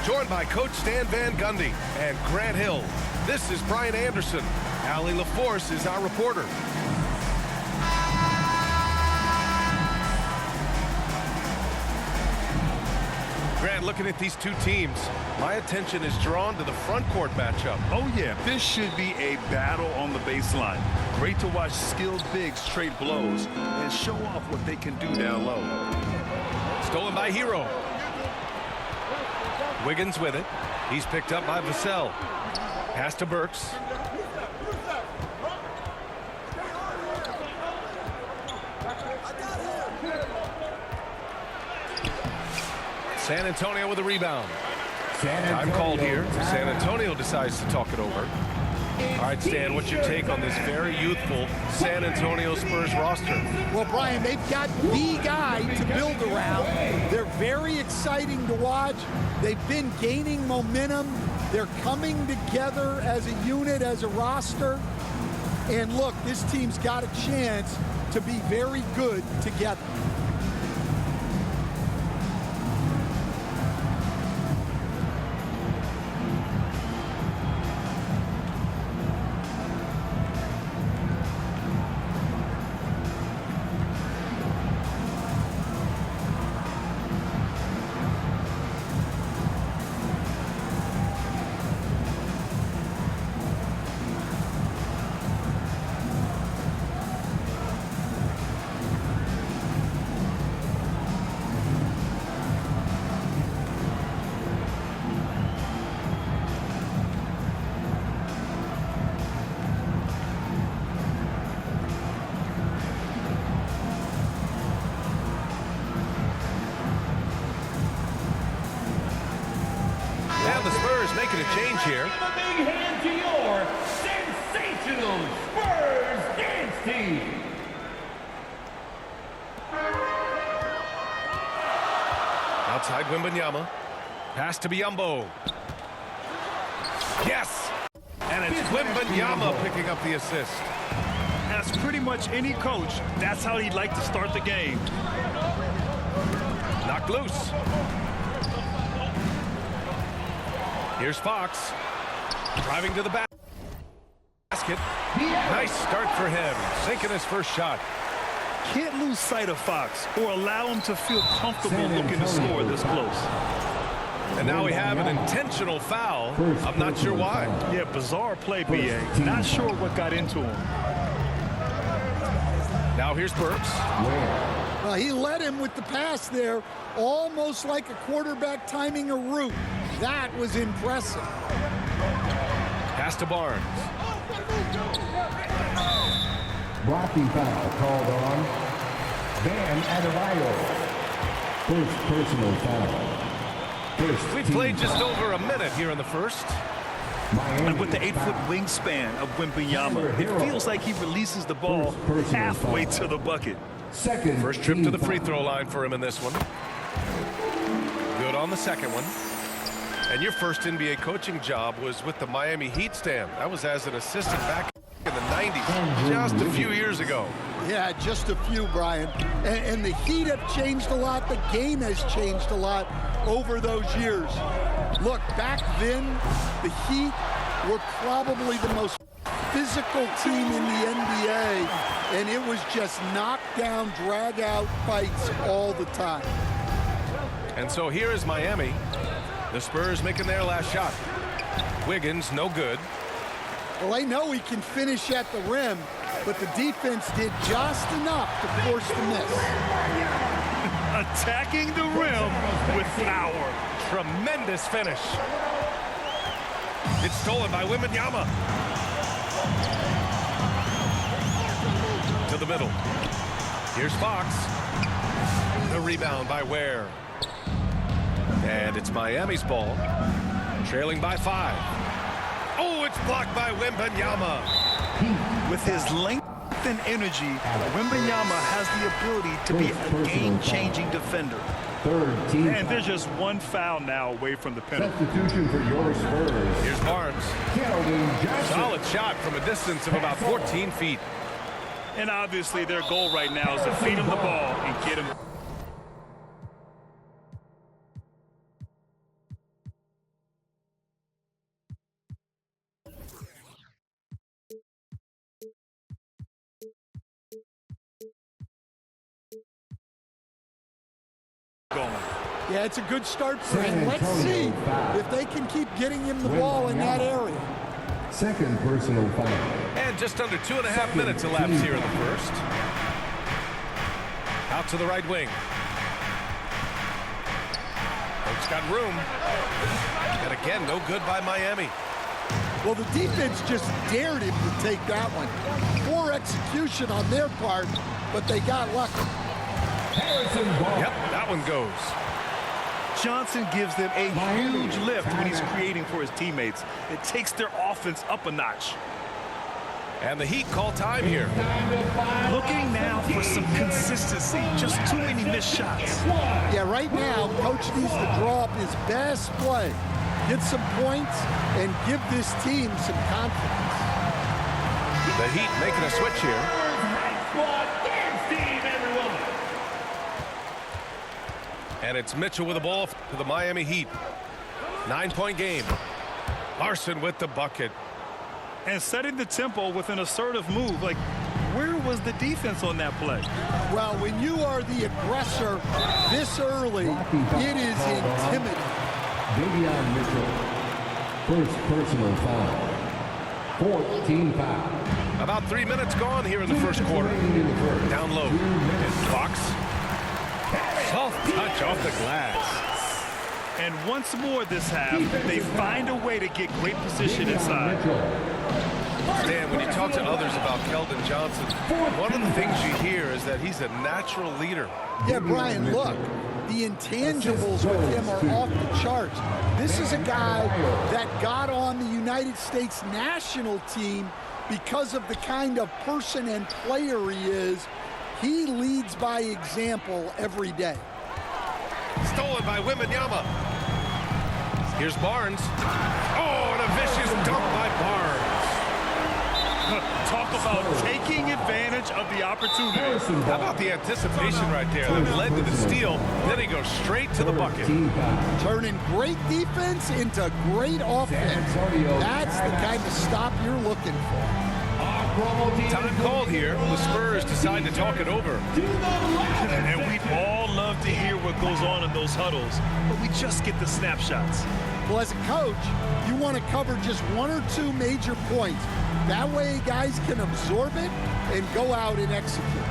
Joined by Coach Stan Van Gundy and Grant Hill. This is Brian Anderson. Allie LaForce is our reporter. Grant, looking at these two teams, my attention is drawn to the front court matchup. Oh yeah, this should be a battle on the baseline. Great to watch skilled bigs trade blows and show off what they can do down low. Stolen by Hero. Wiggins with it. He's picked up by Vassell. Pass to Burks. San Antonio with a rebound. Time called here. San Antonio decides to talk it over. All right, Stan, what's your take on this very youthful San Antonio Spurs roster? Well, Brian, they've got the guy to build around. They're very exciting to watch. They've been gaining momentum. They're coming together as a unit, as a roster. And look, this team's got a chance to be very good together. The Spurs making a change here. Give a big hand to your sensational Spurs dance team. Outside Wembanyama. Pass to Biyombo. Yes! And it's Wembanyama picking up the assist. As pretty much any coach, that's how he'd like to start the game. Knocked loose. Here's Fox. Driving to the basket. Nice start for him. Sinking his first shot. Can't lose sight of Fox or allow him to feel comfortable looking to score this close. And now we have an intentional foul. I'm not sure why. Yeah, bizarre play, BA. Not sure what got into him. Now here's Burks. Well, he led him with the pass there, almost like a quarterback timing a route. That was impressive. Pass to Barnes. Blocking foul called on Bam Adebayo. First personal foul. We've played just over a minute here in the first. And with the 8-foot wingspan of Wembanyama, it feels like he releases the ball halfway to the bucket. First trip to the free throw line for him in this one. Good on the second one. And your first NBA coaching job was with the Miami Heat, Stan. That was as an assistant back in the 90s, just a few years ago. Yeah, just a few, Brian. And the Heat have changed a lot. The game has changed a lot over those years. Look, back then, the Heat were probably the most physical team in the NBA, and it was just knockdown, drag-out fights all the time. And so here is Miami. The Spurs making their last shot. Wiggins, no good. Well, they know he can finish at the rim, but the defense did just enough to force the miss. Attacking the rim with power. Tremendous finish. It's stolen by Wembanyama. To the middle. Here's Fox. The rebound by Ware. And it's Miami's ball. Trailing by 5. Oh, it's blocked by Wembanyama. With his length and energy, Wembanyama has the ability to be a game-changing defender. Third team. And there's just one foul now away from the penalty. Substitution for your Spurs. Here's Barnes. Keldon Johnson. Solid shot from a distance of about 14 feet. And obviously their goal right now is to feed him the ball and get him Yeah, it's a good start for San him. Let's see Antonio foul. if they can keep getting him the ball in that area. Second personal foul. And just under 2.5 minutes elapsed here in the first. Out to the right wing. Folks got room. And again, no good by Miami. Well, the defense just dared him to take that one. Poor execution on their part, but they got lucky. Harrison Barnes. Yep, that one goes. Johnson gives them a Miami huge lift when he's timeout. creating for his teammates. It takes their offense up a notch. And the Heat call time here. Looking now for some consistency. Just too many missed shots. Yeah, right now, Coach needs to draw up his best play, get some points, and give this team some confidence. The Heat making a switch here. Squad dance team, everyone. And it's Mitchell with the ball to the Miami Heat. 9-point game. Larson with the bucket. And setting the tempo with an assertive move. Like, where was the defense on that play? Well, when you are the aggressor this early, it is intimidating. Davion Mitchell. First personal foul. 14 foul. About 3 minutes gone here in the first quarter. Down low. And Fox. Soft touch off the glass. And once more this half, they find a way to get great position inside. Stan, when you talk to others about Keldon Johnson, one of the things you hear is that he's a natural leader. Yeah, Brian, look, the intangibles with him are off the charts. This is a guy that got on the United States national team because of the kind of person and player he is. He leads by example every day. Stolen by Wembanyama. Here's Barnes. Oh, and a vicious dunk by Barnes. Talk about taking advantage of the opportunity. How about the anticipation right there that led to the steal? Then he goes straight to the bucket. Turning great defense into great offense. That's the kind of stop you're looking for. Time called here. The Spurs decide to talk it over. And we'd all love to hear what goes on in those huddles, but we just get the snapshots. Well, as a coach, you want to cover just one or two major points. That way guys can absorb it and go out and execute.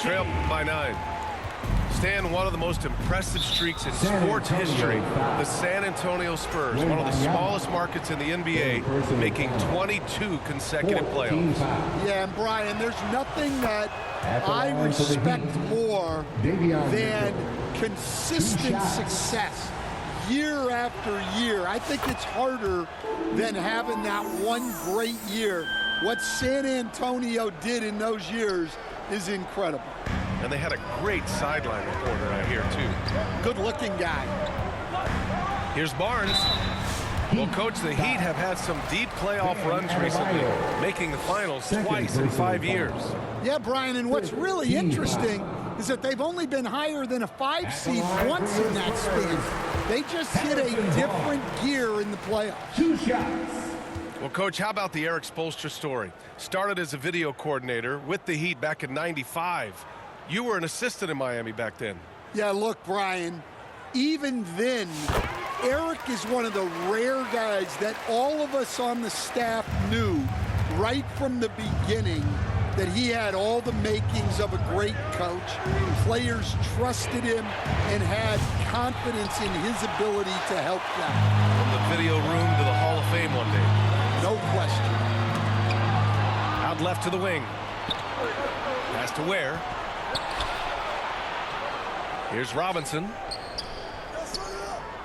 Trail by 9. Stan, one of the most impressive streaks in sports history. The San Antonio Spurs, one of the smallest markets in the NBA, making 22 consecutive playoffs. Yeah, and Brian, there's nothing that I respect more than consistent success year after year. I think it's harder than having that one great year. What San Antonio did in those years is incredible. And they had a great sideline reporter out here, too. Good-looking guy. Here's Barnes. Well, Coach, the Heat have had some deep playoff runs recently, making the finals twice in 5 years. Yeah, Brian, and what's really interesting is that they've only been higher than a 5 seed once in that span. They just hit a different gear in the playoffs. 2 shots. Well, Coach, how about the Eric Spoelstra story? Started as a video coordinator with the Heat back in '95. You were an assistant in Miami back then. Yeah, look, Brian, even then, Eric is one of the rare guys that all of us on the staff knew right from the beginning that he had all the makings of a great coach. Players trusted him and had confidence in his ability to help them. From the video room to the Hall of Fame one day. No question. Out left to the wing. Pass to Ware. Here's Robinson.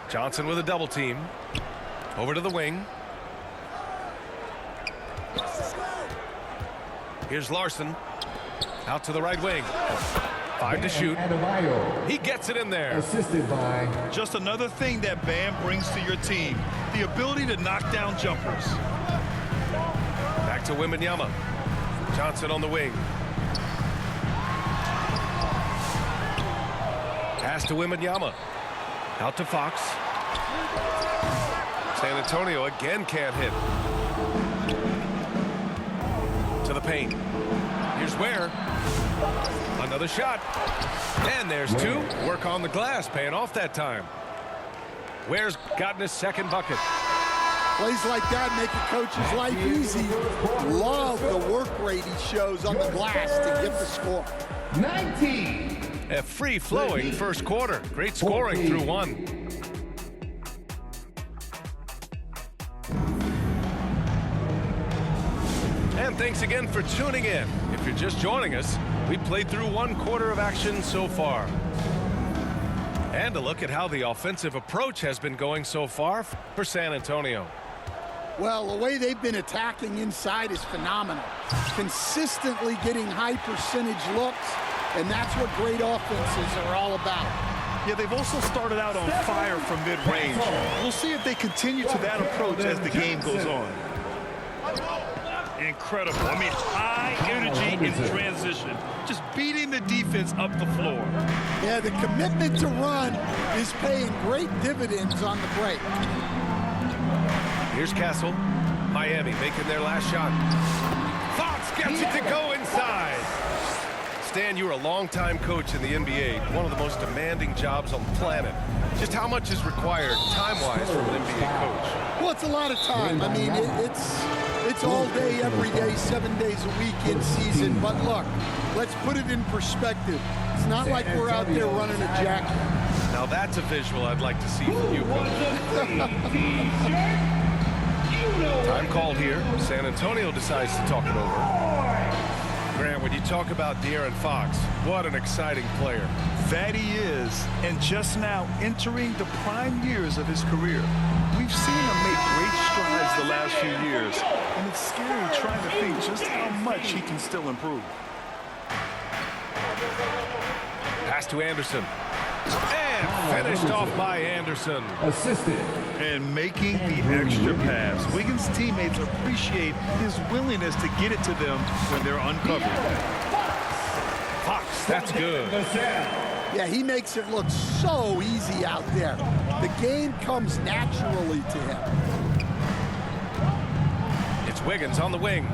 Johnson with a double team. Over to the wing. Here's Larson. Out to the right wing. 5 to shoot. Adebayo, He gets it in there. assisted by Just another thing that Bam brings to your team, the ability to knock down jumpers. Back to Wembanyama. Johnson on the wing. Pass to Wembanyama. Out to Fox. San Antonio again can't hit. To the paint. Here's Ware. Another shot. And there's two. Work on the glass, paying off that time. Ware's gotten his second bucket. Plays like that make a coach's life easy. Love the work rate he shows on the glass to get the score. 19. A free-flowing first quarter. Great scoring through one. And thanks again for tuning in. If you're just joining us, we played through one quarter of action so far. And a look at how the offensive approach has been going so far for San Antonio. Well, the way they've been attacking inside is phenomenal. Consistently getting high percentage looks, and that's what great offenses are all about. Yeah, they've also started out on fire from mid-range. We'll see if they continue to that approach as the game goes on. Incredible. I mean, high energy in transition. Just beating the defense up the floor. Yeah, the commitment to run is paying great dividends on the break. Here's Castle. Miami making their last shot. Fox gets it to go inside. Stan, you were a longtime coach in the NBA, one of the most demanding jobs on the planet. Just how much is required time-wise from an NBA coach? Well, it's a lot of time. I mean, it's all day, every day, 7 days a week in season. But look, let's put it in perspective. It's not like we're out there running a jacket. Now that's a visual I'd like to see from you, Coach. Time called here. San Antonio decides to talk it over. Grant, when you talk about De'Aaron Fox, what an exciting player. That he is, and just now entering the prime years of his career. We've seen him make great strides the last few years, and it's scary trying to think just how much he can still improve. Pass to Anderson. And finished off by Anderson. Assisted. And making the extra pass. Wiggins' teammates appreciate his willingness to get it to them when they're uncovered. Fox, that's good. Yeah, he makes it look so easy out there. The game comes naturally to him. It's Wiggins on the wing.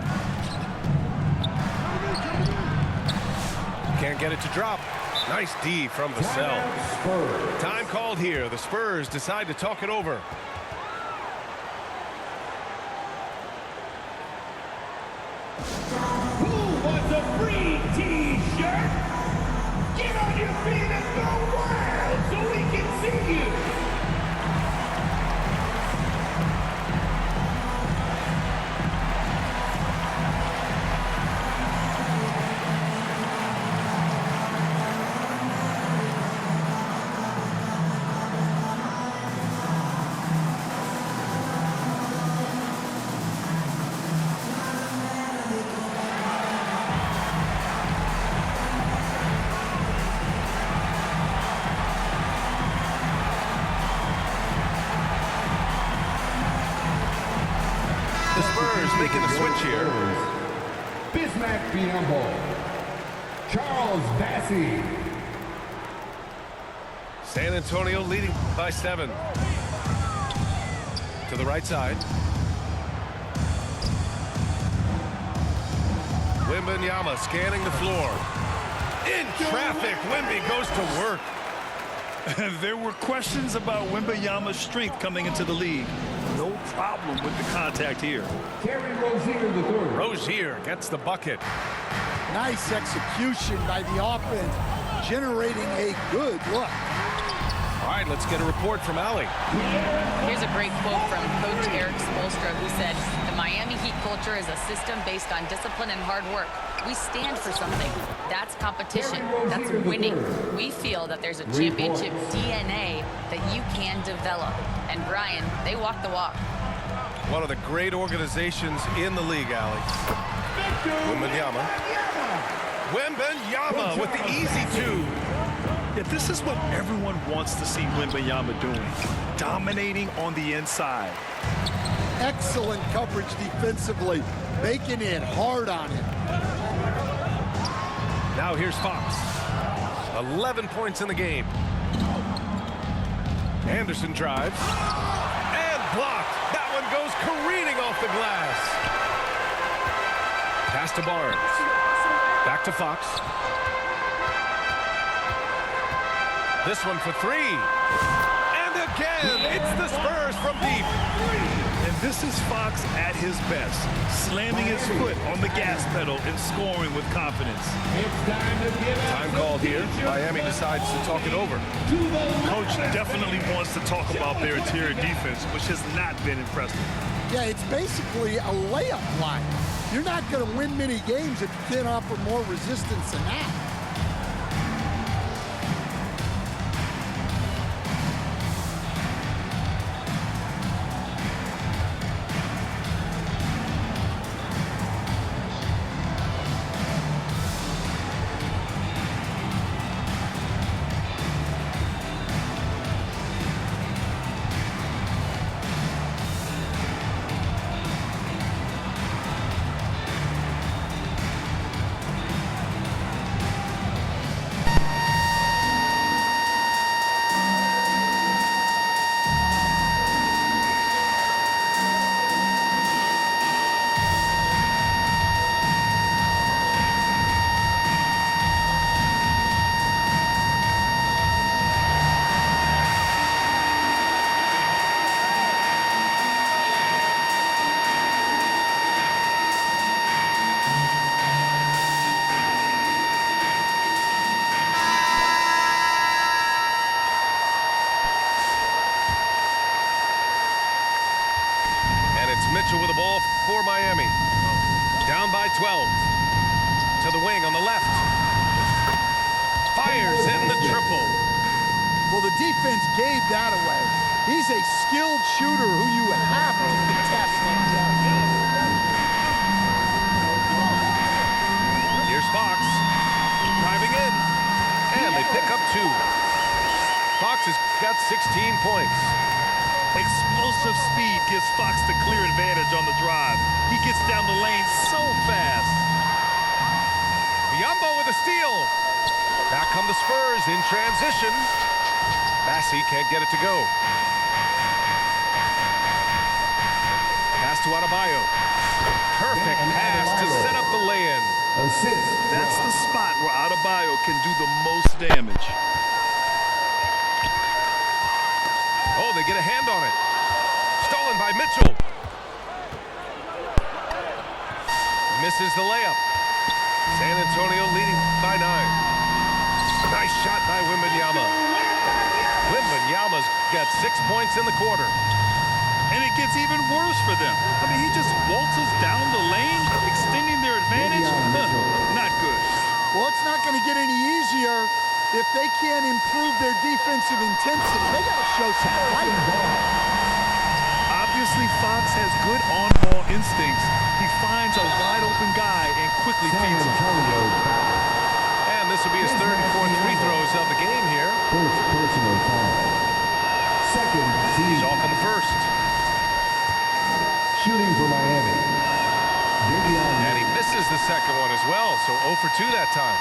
Can't get it to drop. Nice D from Vassell. Time called here. The Spurs decide to talk it over. Who wants a free t-shirt? Get on your feet and go wild so we can see you. The Spurs making the switch here. Bismack Biyombo. Charles Bassey. San Antonio leading by 7. To the right side. Wembanyama scanning the floor. In traffic, Wemby goes to work. There were questions about Wembanyama's strength coming into the league. No problem with the contact here. Terry Rozier III. Rozier gets the bucket. Nice execution by the offense, generating a good look. All right, let's get a report from Allie. Here's a great quote from Coach Eric Spoelstra, who said, "The Miami Heat culture is a system based on discipline and hard work. We stand for something. That's competition. That's winning. We feel that there's a championship DNA that you can develop." And Brian, they walk the walk. One of the great organizations in the league, Allie. Wembanyama. Wembanyama with the easy two. Yeah, this is what everyone wants to see Wembanyama doing. Dominating on the inside. Excellent coverage defensively, making it hard on him. Now here's Fox. 11 points in the game. Anderson drives. And blocked. That one goes careening off the glass. Pass to Barnes. Back to Fox. This one for three. And again, it's the Spurs from deep. And this is Fox at his best, slamming his foot on the gas pedal and scoring with confidence. It's time to give it Time called here. Miami decides to talk it over. Coach definitely wants to talk about their interior defense, which has not been impressive. Yeah, it's basically a layup line. You're not going to win many games if you can't offer more resistance than that. Mitchell with the ball for Miami. Down by 12. To the wing on the left. Fires in the triple. Well, the defense gave that away. He's a skilled shooter who you have to contest. Here's Fox. Driving in. And they pick up two. Fox has got 16 points. Explosive speed gives Fox the clear advantage on the drive. He gets down the lane so fast. Biyombo with a steal. Back come the Spurs in transition. Bassey can't get it to go. Pass to Adebayo. Perfect pass to set up the lay-in. Assist. That's the spot where Adebayo can do the most damage. Oh, they get a hand on it. Stolen by Mitchell. Misses the layup. San Antonio leading by 9. Nice shot by Wembanyama. Wembanyama's got 6 points in the quarter. And it gets even worse for them. I mean, he just waltzes down the lane, extending their advantage. Not good. Well, it's not going to get any easier if they can't improve their defensive intensity. They got to show some fight. Obviously, Fox has good on-ball instincts. He finds a wide-open guy and quickly feeds him. And this will be his third and fourth free throws of the game here. First personal foul. Second team. He's off on the first. Shooting for Miami. And he misses the second one as well, so 0 for 2 that time.